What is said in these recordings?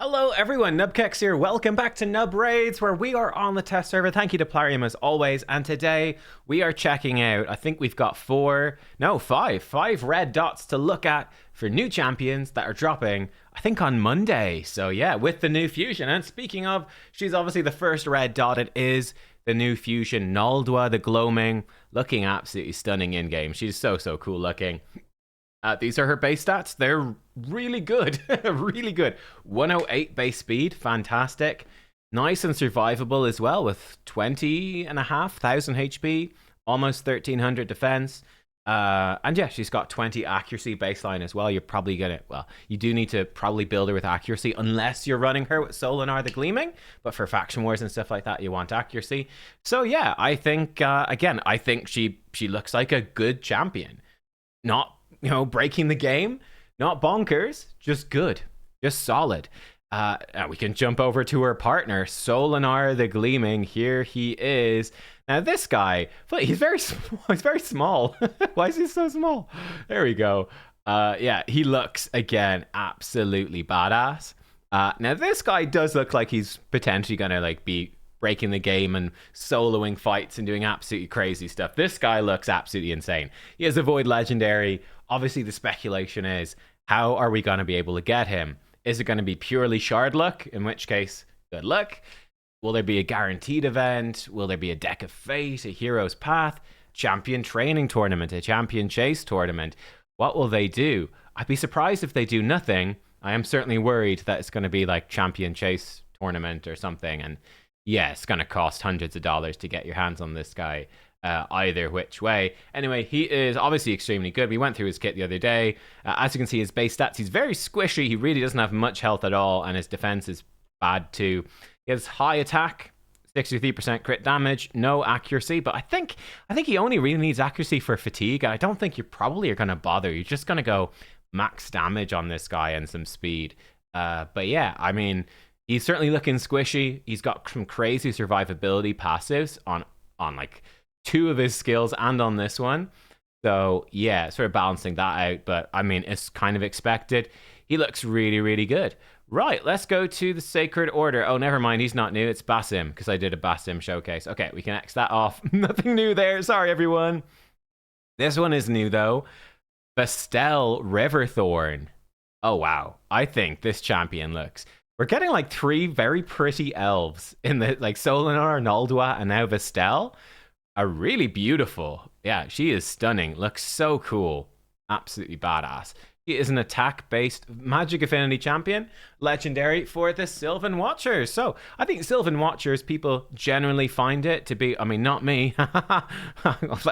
Hello everyone, nubkeks here. Welcome back to Nub Raids, where we are on the test server. Thank you to Plarium as always. And today we are checking out, I think we've got five red dots to look at for new champions that are dropping, I think on Monday. So yeah, with the new fusion. And speaking of, she's obviously the first red dot. It is the new fusion, Nula the Gloaming, looking absolutely stunning in game. She's so cool looking. These are her base stats. They're really good. Really good. 108 base speed. Fantastic. Nice and survivable as well with 20,500 HP. Almost 1,300 defense. And yeah, she's got 20 accuracy baseline as well. You're probably going to... Well, you do need to probably build her with accuracy unless you're running her with Solanar the Gleaming. But for faction wars and stuff like that, you want accuracy. So yeah, I think... again, I think she looks like a good champion. Not... breaking the game, not bonkers, just good, just solid. We can jump over to her partner, Solanar the Gleaming. Here he is. Now this guy, he's very small. He's very small. Why is he so small? There we go. Yeah, he looks again absolutely badass. Now this guy does look like he's potentially gonna be breaking the game and soloing fights and doing absolutely crazy stuff. This guy looks absolutely insane. He has a Void Legendary. Obviously, the speculation is, how are we going to be able to get him? Is it going to be purely shard luck? In which case, good luck. Will there be a guaranteed event? Will there be a deck of fate, a hero's path, champion training tournament, a champion chase tournament? What will they do? I'd be surprised if they do nothing. I am certainly worried that it's going to be like champion chase tournament or something. And yeah, it's going to cost hundreds of dollars to get your hands on this guy. Either which way. Anyway, he is obviously extremely good. We went through his kit the other day. As you can see, his base stats, he's very squishy. He really doesn't have much health at all, and his defense is bad too. He has high attack, 63% crit damage, no accuracy, but I think he only really needs accuracy for fatigue. I don't think you probably are going to bother. You're just going to go max damage on this guy and some speed. But yeah, I mean, he's certainly looking squishy. He's got some crazy survivability passives on like two of his skills and on this one. So yeah, sort of balancing that out, but I mean, it's kind of expected. He looks really good. Right, let's go to the Sacred Order. Oh, never mind, he's not new. It's Basim, because I did a Basim showcase. Okay, we can X that off. Nothing new there. Sorry, everyone. This one is new, though. Vestele Riverthorn. Oh, wow. I think this champion looks... We're getting like three very pretty elves in the Solanar, Naldua, and now Vestele. Are really beautiful. Yeah, she is stunning. Looks so cool. Absolutely badass. She is an attack-based Magic Affinity champion, legendary for the Sylvan Watchers. So I think Sylvan Watchers, people generally find it to be, I mean, not me,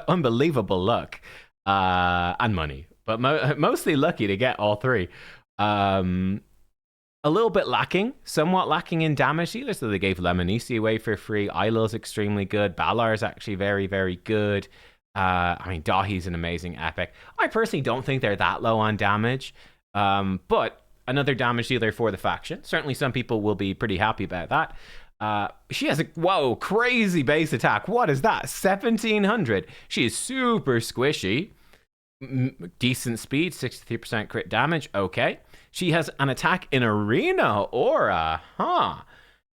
unbelievable luck and money, but mostly lucky to get all three. A little bit lacking, somewhat lacking in damage either, so they gave Lemonisi away for free. Ilo's extremely good. Balar's actually very good. I mean, Dahi's an amazing epic. I personally don't think they're that low on damage, but another damage dealer for the faction. Certainly some people will be pretty happy about that. She has a, crazy base attack. What is that? 1,700. She is super squishy. Decent speed, 63% crit damage. Okay. She has an attack in arena aura.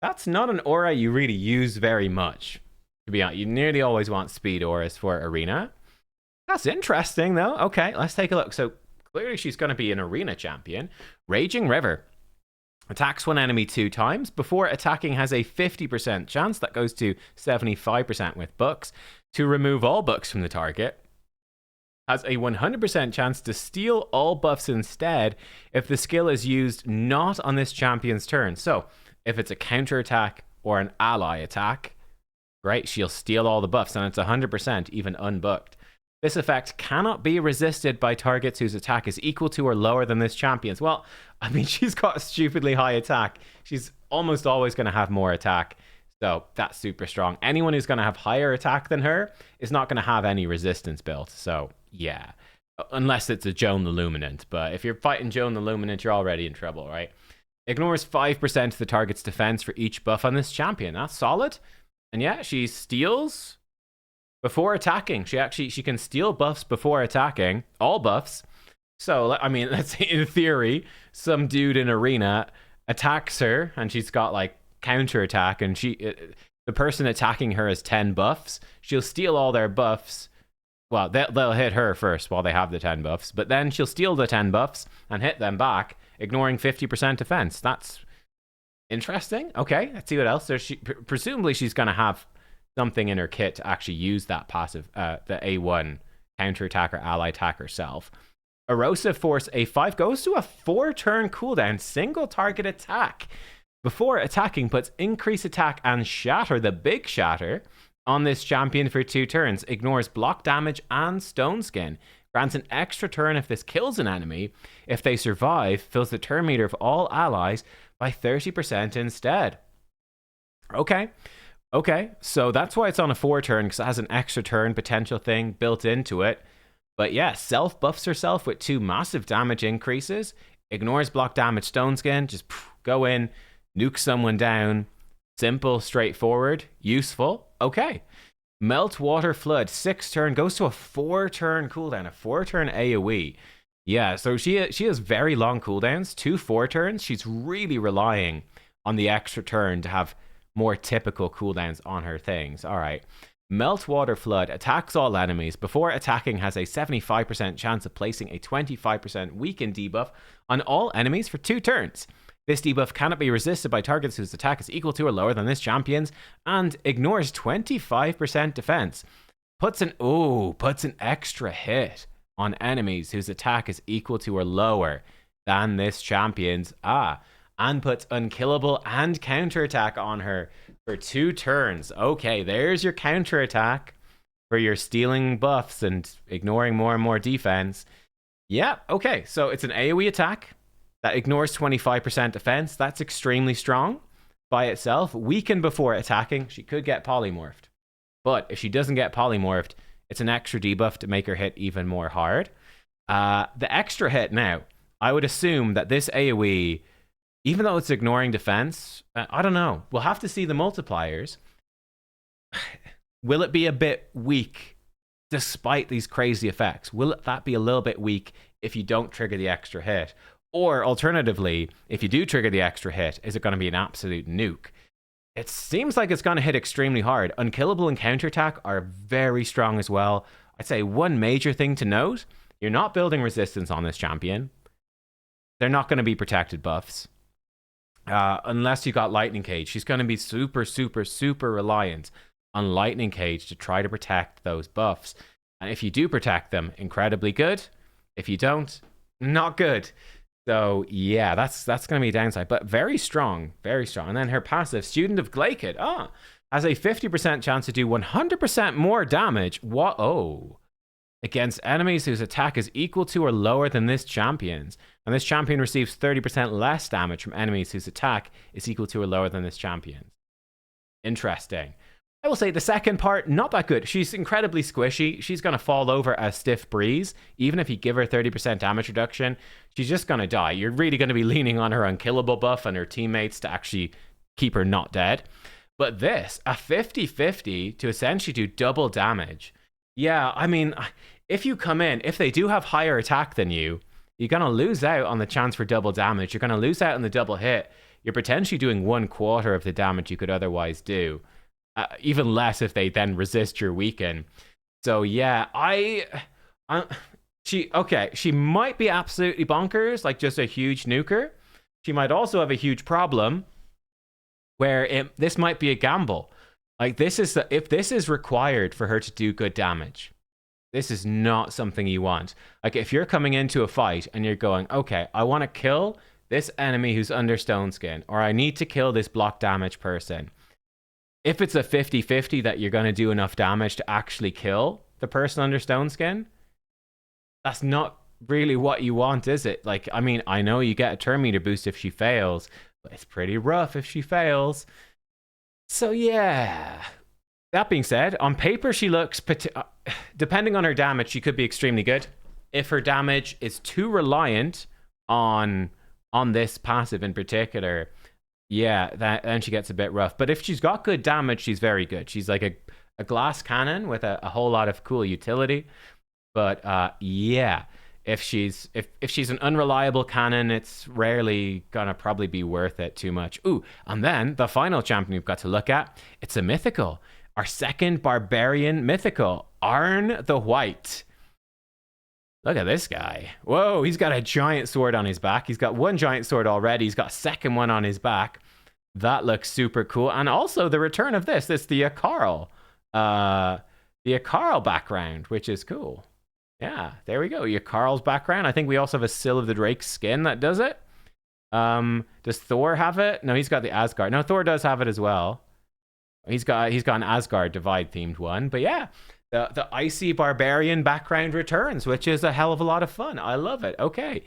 That's not an aura you really use very much. To be honest, you nearly always want speed auras for arena. That's interesting, though. Okay, let's take a look. So clearly she's going to be an arena champion. Raging River. Attacks one enemy 2 times. Before attacking has a 50% chance. That goes to 75% with books. To remove all books from the target. Has a 100% chance to steal all buffs instead if the skill is used not on this champion's turn. So, if it's a counter attack or an ally attack, great, she'll steal all the buffs, and it's 100% even unbooked. This effect cannot be resisted by targets whose attack is equal to or lower than this champion's. Well, I mean, she's got a stupidly high attack. She's almost always going to have more attack. So that's super strong. Anyone who's going to have higher attack than her is not going to have any resistance built. So yeah, unless it's a Joan the Luminant. But if you're fighting Joan the Luminant, you're already in trouble, right? Ignores 5% of the target's defense for each buff on this champion. That's solid. And yeah, she steals before attacking. She can steal buffs before attacking, all buffs. So I mean, let's say in theory, some dude in arena attacks her, and she's got like counter attack, and the person attacking her has 10 buffs. She'll steal all their buffs. Well, they'll hit her first while they have the 10 buffs, but then she'll steal the 10 buffs and hit them back, ignoring 50% defense. That's interesting. Okay, let's see what else. Presumably she's going to have something in her kit to actually use that passive, the A1 counterattack or ally attack herself. Erosive Force A5 goes to a 4-turn cooldown, single target attack. Before attacking, puts increase attack and shatter, the big shatter, on this champion for 2 turns. Ignores block damage and stone skin. Grants an extra turn if this kills an enemy. If they survive, fills the turn meter of all allies by 30% instead. Okay, so that's why it's on a 4-turn, because it has an extra turn potential thing built into it. But yeah, self-buffs herself with 2 massive damage increases. Ignores block damage, stone skin. Just go in, nuke someone down. Simple, straightforward, useful. Okay. Meltwater Flood, 6-turn, goes to a 4-turn cooldown, a 4-turn AoE. Yeah, so she has very long cooldowns, 2 4-turns. She's really relying on the extra turn to have more typical cooldowns on her things. All right. Meltwater Flood attacks all enemies. Before attacking, has a 75% chance of placing a 25% weaken debuff on all enemies for 2 turns. This debuff cannot be resisted by targets whose attack is equal to or lower than this champion's, and ignores 25% defense. Puts an extra hit on enemies whose attack is equal to or lower than this champion's. And puts unkillable and counterattack on her for 2 turns. Okay, there's your counterattack for your stealing buffs and ignoring more and more defense. Yeah, okay, so it's an AoE attack that ignores 25% defense. That's extremely strong by itself. Weaken before attacking. She could get polymorphed. But if she doesn't get polymorphed, it's an extra debuff to make her hit even more hard. The extra hit now, I would assume that this AoE, even though it's ignoring defense, I don't know. We'll have to see the multipliers. Will it be a bit weak despite these crazy effects? Will that be a little bit weak if you don't trigger the extra hit? Or alternatively, if you do trigger the extra hit, is it going to be an absolute nuke? It seems like it's going to hit extremely hard. Unkillable and counterattack are very strong as well. I'd say one major thing to note, you're not building resistance on this champion. They're not going to be protected buffs. Unless you got Lightning Cage. She's going to be super, super, super reliant on Lightning Cage to try to protect those buffs. And if you do protect them, incredibly good. If you don't, not good. So yeah, that's going to be a downside, but very strong, very strong. And then her passive, Student of Glaikid, has a 50% chance to do 100% more damage. Against enemies whose attack is equal to or lower than this champion's. And this champion receives 30% less damage from enemies whose attack is equal to or lower than this champion's. Interesting. I will say the second part, not that good. She's incredibly squishy. She's going to fall over a stiff breeze. Even if you give her 30% damage reduction, she's just going to die. You're really going to be leaning on her unkillable buff and her teammates to actually keep her not dead. But this, a 50-50 to essentially do double damage. Yeah, I mean, if you come in, if they do have higher attack than you, you're going to lose out on the chance for double damage. You're going to lose out on the double hit. You're potentially doing 1/4 of the damage you could otherwise do. Even less if they then resist your weaken. So yeah, she might be absolutely bonkers, like just a huge nuker. She might also have a huge problem where this might be a gamble. Like if this is required for her to do good damage, this is not something you want. Like if you're coming into a fight and you're going, okay, I want to kill this enemy who's under stone skin, or I need to kill this block damage person. If it's a 50-50 that you're going to do enough damage to actually kill the person under stone skin, that's not really what you want, is it? Like, I mean, I know you get a turn meter boost if she fails, but it's pretty rough if she fails. So yeah. That being said, on paper she looks, depending on her damage, she could be extremely good. If her damage is too reliant on this passive in particular, yeah, then she gets a bit rough. But if she's got good damage, she's very good. She's like a glass cannon with a whole lot of cool utility. But yeah, if she's an unreliable cannon, it's rarely gonna probably be worth it too much. Ooh, and then the final champion we've got to look at, it's a mythical. Our second barbarian mythical, Arme the White. Look at this guy. Whoa, he's got a giant sword on his back. He's got one giant sword already. He's got a second one on his back. That looks super cool. And also the return of this. It's the Akarl. The Akarl background, which is cool. Yeah, there we go. Akarl's background. I think we also have a Sill of the Drake skin that does it. Does Thor have it? No, he's got the Asgard. No, Thor does have it as well. He's got an Asgard Divide themed one. But yeah, the icy barbarian background returns, which is a hell of a lot of fun. I love it. Okay.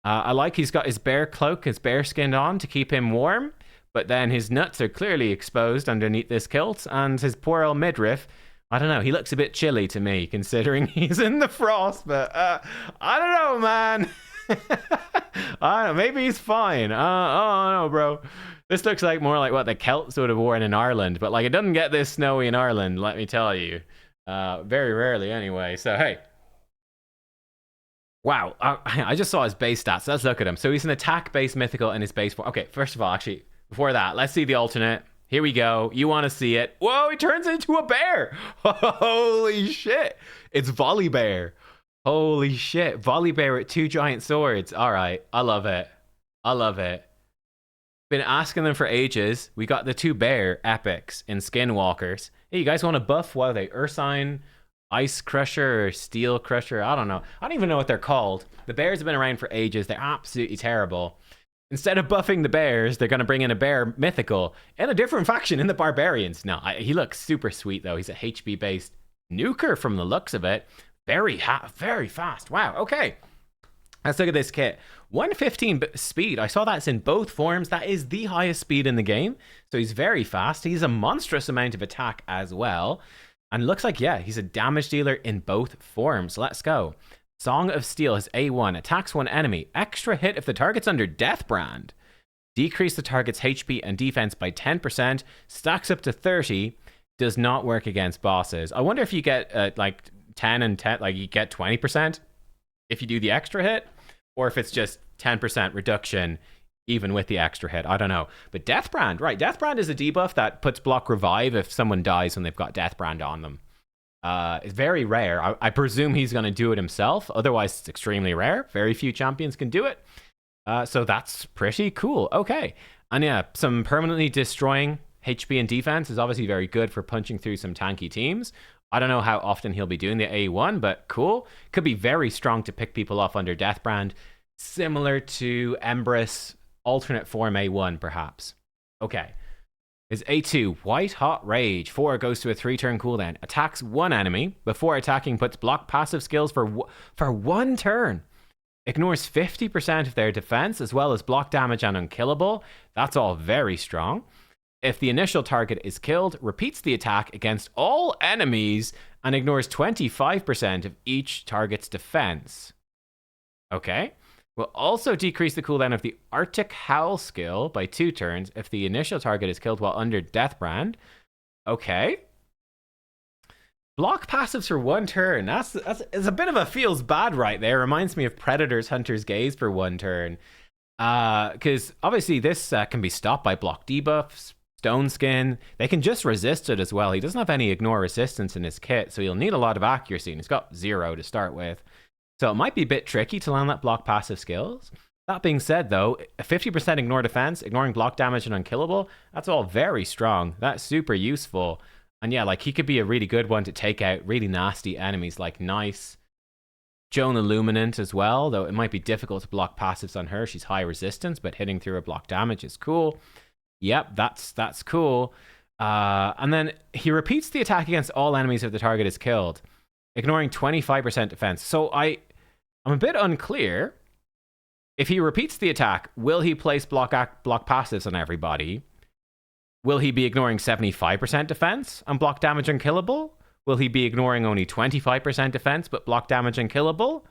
I like he's got his bear cloak, his bear skin on to keep him warm, but then his nuts are clearly exposed underneath this kilt, and his poor old midriff, I don't know, he looks a bit chilly to me considering he's in the frost, but I don't know, man. I don't know, maybe he's fine. I don't know, bro. This looks like more like what the Celts would have worn in Ireland, but like it doesn't get this snowy in Ireland, let me tell you. Very rarely anyway. So hey, wow, I just saw his base stats. Let's look at him. So he's an attack based mythical in his base form. Okay, first of all, actually, before that, let's see the alternate. Here we go. You want to see it? Whoa, he turns into a bear. Holy shit, it's Volley Bear. Holy shit, Volley Bear with two giant swords. All right, I love it. I love it. Been asking them for ages. We got the two bear epics in Skinwalkers. Hey, you guys want to buff? What are they? Ursine, Ice Crusher, or Steel Crusher? I don't know. I don't even know what they're called. The bears have been around for ages. They're absolutely terrible. Instead of buffing the bears, they're going to bring in a bear mythical in a different faction in the barbarians. No, he looks super sweet though. He's a HB based nuker from the looks of it. Very fast. Wow. Okay. Let's look at this kit. 115 speed. I saw that's in both forms. That is the highest speed in the game. So he's very fast. He's a monstrous amount of attack as well. And looks like, yeah, he's a damage dealer in both forms. Let's go. Song of Steel has A1. Attacks one enemy. Extra hit if the target's under Death Brand. Decrease the target's HP and defense by 10%. Stacks up to 30. Does not work against bosses. I wonder if you get like 10 and 10, like you get 20% if you do the extra hit. Or if it's just 10% reduction, even with the extra hit. I don't know. But Death Brand, right. Death Brand is a debuff that puts block revive if someone dies when they've got Death Brand on them. It's very rare. I presume he's going to do it himself. Otherwise, it's extremely rare. Very few champions can do it. So that's pretty cool. Okay. And yeah, some permanently destroying HP and defense is obviously very good for punching through some tanky teams. I don't know how often he'll be doing the A1, but cool. Could be very strong to pick people off under Death Brand, similar to Empress alternate form A1, perhaps. Okay. His A2, White Hot Rage. 4 goes to a 3-turn cooldown. Attacks one enemy. Before attacking, puts block passive skills for 1 turn. Ignores 50% of their defense, as well as block damage and unkillable. That's all very strong. If the initial target is killed, repeats the attack against all enemies and ignores 25% of each target's defense. Okay. Will also decrease the cooldown of the Arctic Howl skill by 2 turns if the initial target is killed while under Death Brand. Okay. Block passives for 1 turn. That's a bit of a feels bad right there. Reminds me of Predator's Hunter's Gaze for 1 turn. Because obviously this can be stopped by block debuffs. Stone Skin, they can just resist it as well. He doesn't have any ignore resistance in his kit, so he'll need a lot of accuracy, and he's got 0 to start with. So it might be a bit tricky to land that block passive skills. That being said, though, a 50% ignore defense, ignoring block damage and unkillable, that's all very strong. That's super useful. And yeah, like he could be a really good one to take out really nasty enemies like Nice. Joan Illuminant as well, though it might be difficult to block passives on her. She's high resistance, but hitting through her block damage is cool. Yep, that's cool. And then he repeats the attack against all enemies if the target is killed, ignoring 25% defense. So I'm a bit unclear. If he repeats the attack, will he place block passives on everybody? Will he be ignoring 75% defense and block damage unkillable? Will he be ignoring only 25% defense but block damage unkillable?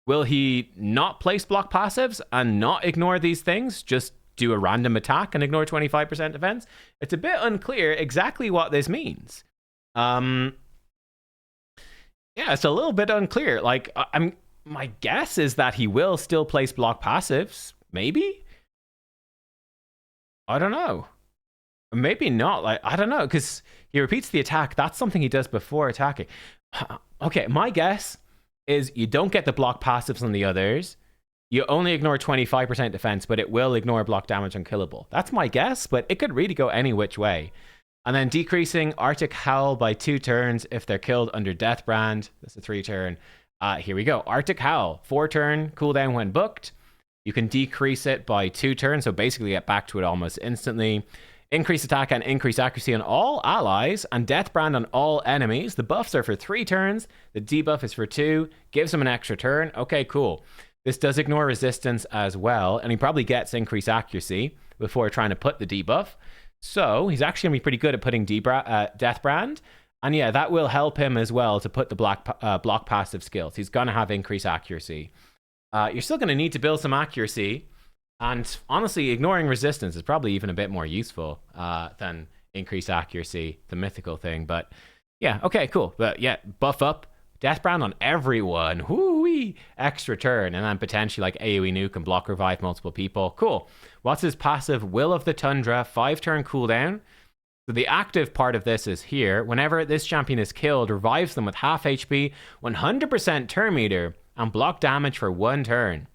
Will he not place block passives and not ignore these things? Just do a random attack and ignore 25% defense? It's a bit unclear exactly what this means. Yeah, it's a little bit unclear. Like, my guess is that he will still place block passives. Maybe? I don't know. Maybe not. Like, I don't know, because he repeats the attack. That's something he does before attacking. Okay, my guess is you don't get the block passives on the others. You only ignore 25% defense, but it will ignore block damage unkillable. That's my guess, but it could really go any which way. And then decreasing Arctic Howl by 2 turns if they're killed under Deathbrand. That's a 3-turn. Here we go. Arctic Howl, 4-turn cooldown when booked. You can decrease it by 2 turns, so basically get back to it almost instantly. Increase attack and increase accuracy on all allies, and Deathbrand on all enemies. The buffs are for 3 turns. The debuff is for 2. Gives him an extra turn. Okay, cool. This does ignore resistance as well, and he probably gets increased accuracy before trying to put the debuff. So he's actually going to be pretty good at putting Deathbrand. And yeah, that will help him as well to put the block passive skills. He's going to have increased accuracy. You're still going to need to build some accuracy. And honestly, ignoring resistance is probably even a bit more useful than increased accuracy, the mythical thing. But yeah, okay, cool. But yeah, buff up Deathbrand on everyone. Whoo-wee! Extra turn. And then potentially like AoE nuke and block revive multiple people. Cool. What's his passive? Will of the Tundra, 5-turn cooldown. So the active part of this is here. Whenever this champion is killed, revives them with half HP, 100% turn meter, and block damage for 1 turn.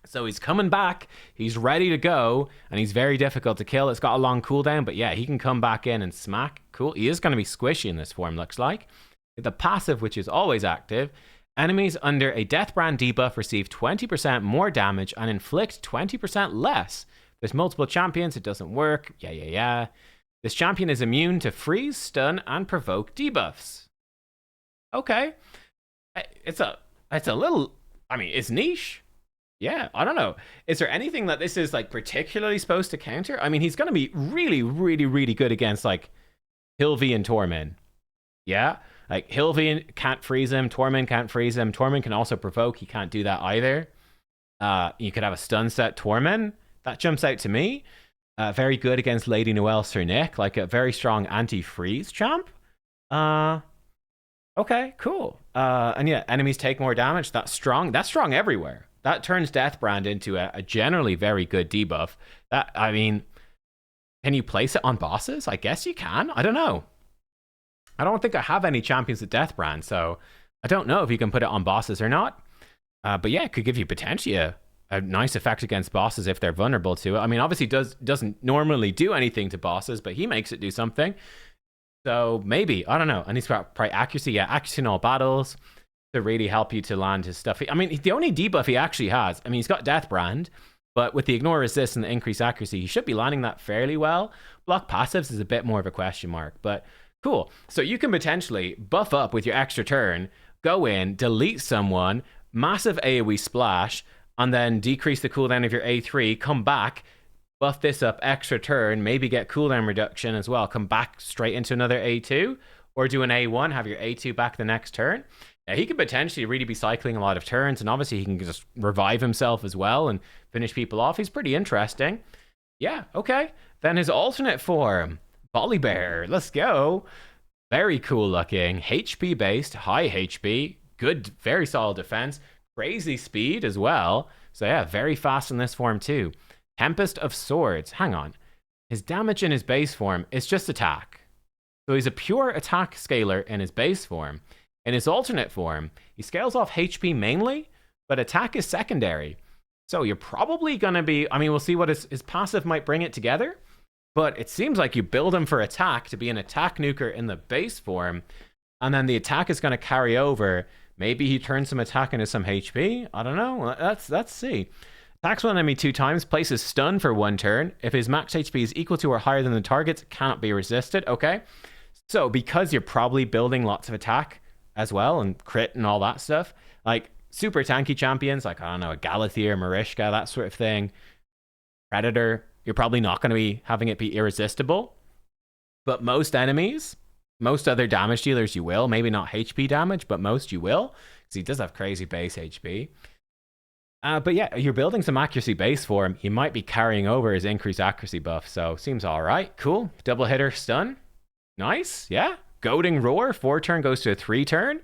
So he's coming back, he's ready to go, and he's very difficult to kill. It's got a long cooldown, but yeah, he can come back in and smack. Cool. He is going to be squishy in this form, looks like. The passive, which is always active, enemies under a Deathbrand debuff receive 20% more damage and inflict 20% less. There's multiple champions, it doesn't work. Yeah. This champion is immune to freeze, stun, and provoke debuffs. Okay. It's a little, I mean, it's niche. Yeah, I don't know. Is there anything that this is like particularly supposed to counter? I mean, he's going to be really, really, really good against like Hilvi and Tormin. Yeah, like Hilvi can't freeze him. Tormin can't freeze him. Tormin can also provoke. He can't do that either. You could have a stun set Tormin. That jumps out to me. Very good against Lady Noelle Cernic, like a very strong anti-freeze champ. Okay, cool. And yeah, enemies take more damage. That's strong. That's strong everywhere. That turns Deathbrand into a generally very good debuff. That, I mean, can you place it on bosses? I guess you can. I don't know. I don't think I have any champions with Deathbrand, so I don't know if you can put it on bosses or not. But yeah, it could give you potentially a nice effect against bosses if they're vulnerable to it. I mean, obviously doesn't normally do anything to bosses, but he makes it do something. So maybe, I don't know. And he's got probably accuracy. Yeah, accuracy in all battles to really help you to land his stuff. I mean, the only debuff he actually has, I mean, he's got Deathbrand, but with the ignore resist and the increased accuracy, he should be landing that fairly well. Block passives is a bit more of a question mark, but cool. So you can potentially buff up with your extra turn, go in, delete someone, massive AoE splash, and then decrease the cooldown of your A3, come back, buff this up extra turn, maybe get cooldown reduction as well, come back straight into another A2, or do an A1, have your A2 back the next turn. Yeah, he could potentially really be cycling a lot of turns, and obviously he can just revive himself as well and finish people off. He's pretty interesting. Yeah, okay. Then his alternate form, Volibear. Let's go. Very cool looking. HP based, high HP, good, very solid defense, crazy speed as well. So yeah, very fast in this form too. Tempest of Swords. Hang on. His damage in his base form is just attack. So he's a pure attack scaler in his base form. In his alternate form, he scales off HP mainly, but attack is secondary. So you're probably going to be, I mean, we'll see what his passive might bring it together, but it seems like you build him for attack to be an attack nuker in the base form, and then the attack is going to carry over. Maybe he turns some attack into some HP. I don't know. Let's see. Attacks one enemy 2 times, places stun for 1 turn. If his max HP is equal to or higher than the target's, it cannot be resisted. Okay. So because you're probably building lots of attack as well, and crit and all that stuff, like super tanky champions, like, I don't know, a Galathier, Marishka, that sort of thing, Predator, you're probably not going to be having it be irresistible. But most enemies, most other damage dealers, you will. Maybe not HP damage, but most you will, because he does have crazy base HP. But yeah, you're building some accuracy base for him. He might be carrying over his increased accuracy buff, so seems all right. Cool. Double hitter stun. Nice. Yeah. Goading Roar, 4 turn goes to a 3 turn.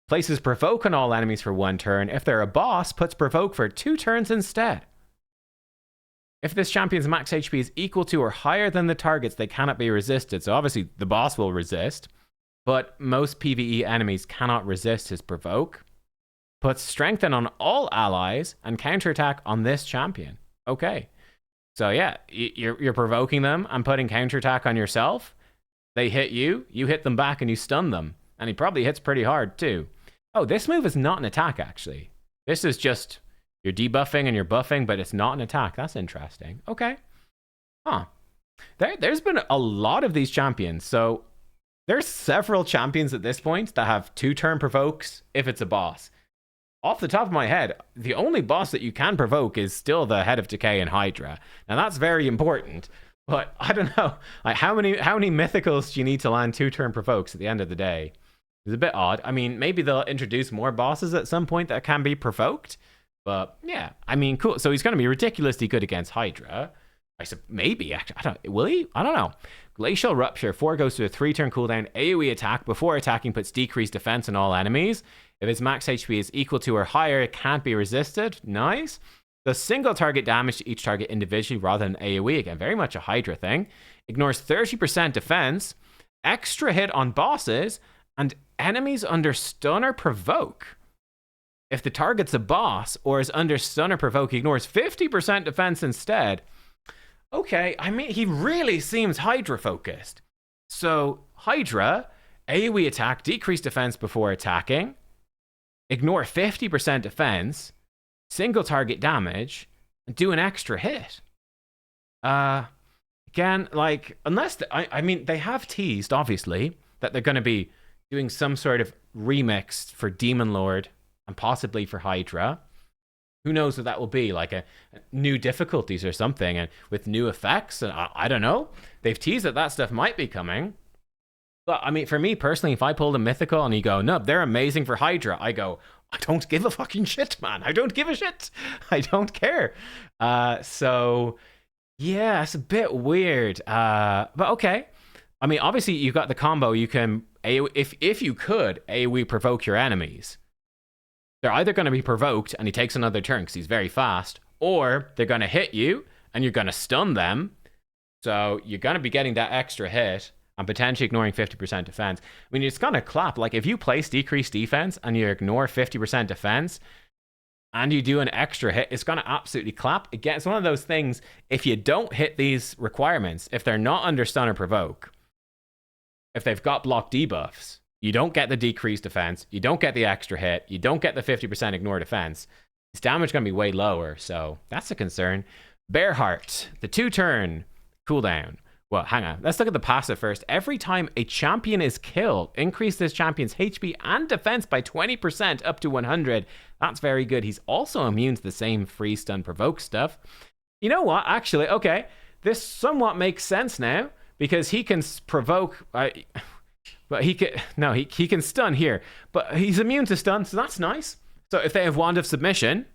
Places provoke on all enemies for 1 turn. If they're a boss, puts provoke for 2 turns instead. If this champion's max HP is equal to or higher than the targets, they cannot be resisted. So obviously the boss will resist, but most PvE enemies cannot resist his provoke. Puts strengthen on all allies and counterattack on this champion. Okay. So yeah, you're provoking them and putting counterattack on yourself. They hit you, you hit them back and you stun them. And he probably hits pretty hard too. Oh, this move is not an attack actually. This is just... you're debuffing and you're buffing, but it's not an attack. That's interesting. Okay. Huh. There's been a lot of these champions. So there's several champions at this point that have 2-turn provokes if it's a boss. Off the top of my head, the only boss that you can provoke is still the Head of Decay and Hydra. Now that's very important, but I don't know. Like how many mythicals do you need to land 2-turn provokes at the end of the day? It's a bit odd. I mean, maybe they'll introduce more bosses at some point that can be provoked. But yeah, I mean, cool. So he's going to be ridiculously good against Hydra. Maybe, actually. Will he? I don't know. Glacial Rupture. 4 goes to a 3-turn cooldown. AoE attack. Before attacking, puts decreased defense on all enemies. If its max HP is equal to or higher, it can't be resisted. Nice. Does single target damage to each target individually rather than AoE. Again, very much a Hydra thing. Ignores 30% defense. Extra hit on bosses. And enemies under stun or provoke. If the target's a boss or is under stun or provoke, he ignores 50% defense instead. Okay, I mean, he really seems Hydra focused. So, Hydra, AoE attack, decrease defense before attacking, ignore 50% defense, single target damage, and do an extra hit. Again, like, unless, I mean, they have teased, obviously, that they're going to be doing some sort of remix for Demon Lord and possibly for Hydra. Who knows what that will be, like a new difficulties or something, and with new effects, and I don't know. They've teased that stuff might be coming. But, I mean, for me personally, if I pulled a mythical and you go, no, they're amazing for Hydra, I go, I don't give a fucking shit, man. I don't give a shit. I don't care. So, yeah, it's a bit weird. But okay. I mean, obviously, you've got the combo. You can, if you could, AoE provoke your enemies. They're either going to be provoked and he takes another turn because he's very fast, or they're going to hit you and you're going to stun them. So you're going to be getting that extra hit and potentially ignoring 50% defense. I mean, it's going to clap. Like if you place decreased defense and you ignore 50% defense and you do an extra hit, it's going to absolutely clap. Again, it's one of those things, if you don't hit these requirements, if they're not under stun or provoke, if they've got block debuffs, you don't get the decreased defense, you don't get the extra hit, you don't get the 50% ignore defense. His damage is going to be way lower, so that's a concern. Bearheart, the 2-turn cooldown. Well, hang on. Let's look at the passive first. Every time a champion is killed, increase this champion's HP and defense by 20% up to 100. That's very good. He's also immune to the same free stun provoke stuff. You know what? Actually, okay. This somewhat makes sense now because he can provoke... But he can stun here. But he's immune to stun, so that's nice. So if they have Wand of Submission,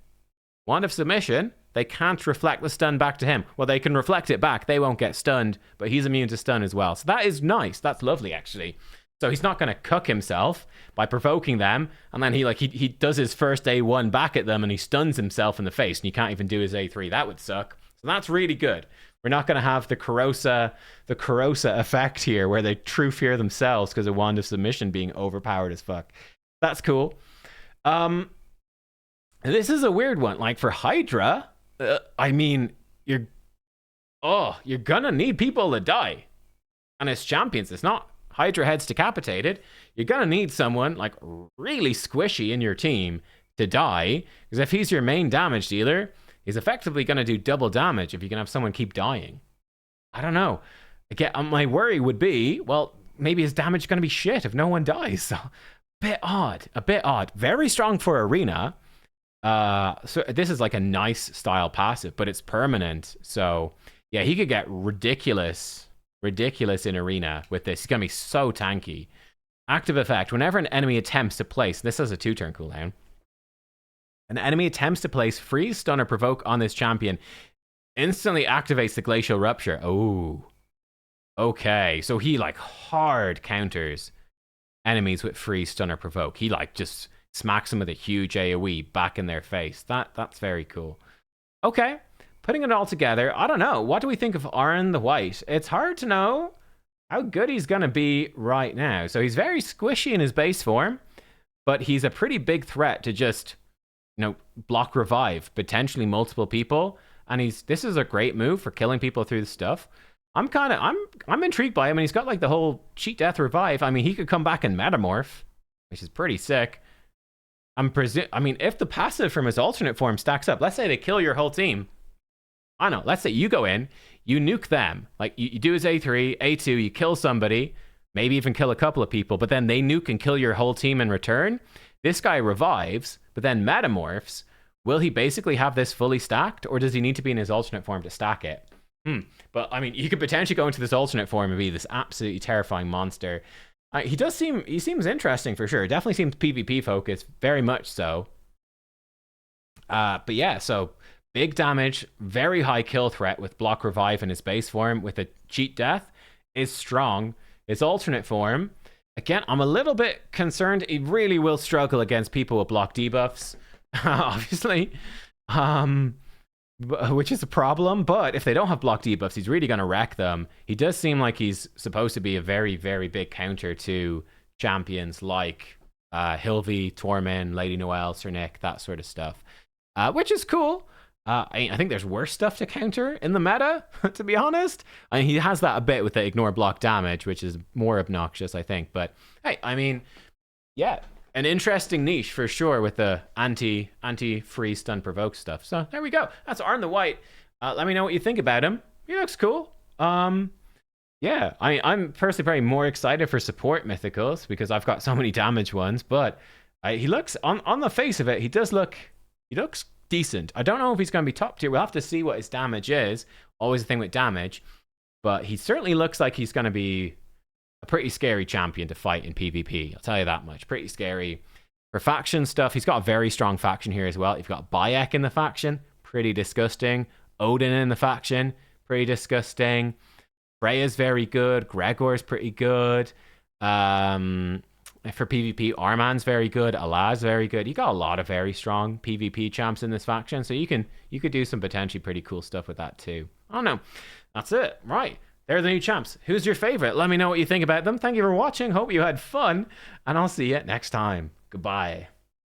they can't reflect the stun back to him. Well, they can reflect it back. They won't get stunned, but he's immune to stun as well. So that is nice. That's lovely, actually. So he's not going to cuck himself by provoking them, and then he does his first A1 back at them, and he stuns himself in the face, and you can't even do his A3. That would suck. So that's really good. We're not going to have the Corrosa effect here, where they true fear themselves because of Wand of Submission being overpowered as fuck. That's cool. This is a weird one. Like for Hydra, I mean, you're gonna need people to die, and as champions, it's not Hydra heads decapitated. You're gonna need someone like really squishy in your team to die, because if he's your main damage dealer, he's effectively going to do double damage if you can have someone keep dying. I don't know. Again, my worry would be, well, maybe his damage is going to be shit if no one dies. So, a bit odd. Very strong for arena. So this is like a nice style passive, but it's permanent. So yeah, he could get ridiculous in arena with this. He's going to be so tanky. Active effect. Whenever an enemy attempts to place, this has a 2-turn cooldown. An enemy attempts to place freeze, stun, or provoke on this champion, instantly activates the Glacial Rupture. Oh. Okay. So he like hard counters enemies with freeze, stun, or provoke. He like just smacks them with a huge AoE back in their face. That's very cool. Okay, putting it all together, I don't know. What do we think of Arme the White? It's hard to know how good he's gonna be right now. So he's very squishy in his base form, but he's a pretty big threat to just, you know, block revive potentially multiple people. And this is a great move for killing people through the stuff. I'm intrigued by him, and he's got like the whole cheat death revive. I mean, he could come back and metamorph, which is pretty sick. I mean, if the passive from his alternate form stacks up, let's say they kill your whole team. I don't know. Let's say you go in, you nuke them. Like you do his A3, A2, you kill somebody, maybe even kill a couple of people, but then they nuke and kill your whole team in return. This guy revives, but then metamorphs. Will he basically have this fully stacked, or does he need to be in his alternate form to stack it? But I mean, you could potentially go into this alternate form and be this absolutely terrifying monster. He seems interesting for sure. Definitely seems PvP focused, very much so. But yeah, so big damage, very high kill threat with block revive in his base form with a cheat death is strong. His alternate form, again, I'm a little bit concerned. He really will struggle against people with block debuffs, obviously, which is a problem. But if they don't have block debuffs, he's really going to wreck them. He does seem like he's supposed to be a very, very big counter to champions like Hilvi, Tormin, Lady Noelle, Sir Nick, that sort of stuff, which is cool. I think there's worse stuff to counter in the meta, to be honest. I mean, he has that a bit with the ignore block damage, which is more obnoxious, I think. But hey, I mean, yeah, an interesting niche for sure with the anti-freeze stun provoke stuff. So there we go. That's Arme the White. Let me know what you think about him. He looks cool. Yeah, I'm personally very more excited for support mythicals because I've got so many damage ones. But he looks on the face of it, he looks decent. I don't know if he's going to be top tier. We'll have to see what his damage is. Always a thing with damage. But he certainly looks like he's going to be a pretty scary champion to fight in PvP. I'll tell you that much. Pretty scary. For faction stuff, he's got a very strong faction here as well. You've got Bayek in the faction. Pretty disgusting. Odin in the faction. Pretty disgusting. Freya's very good. Gregor's pretty good. For PvP, Arman's very good. Allah's very good. You got a lot of very strong PvP champs in this faction, so you could do some potentially pretty cool stuff with that too. I don't know. That's it. Right. They're the new champs. Who's your favorite? Let me know what you think about them. Thank you for watching. Hope you had fun, and I'll see you next time. Goodbye.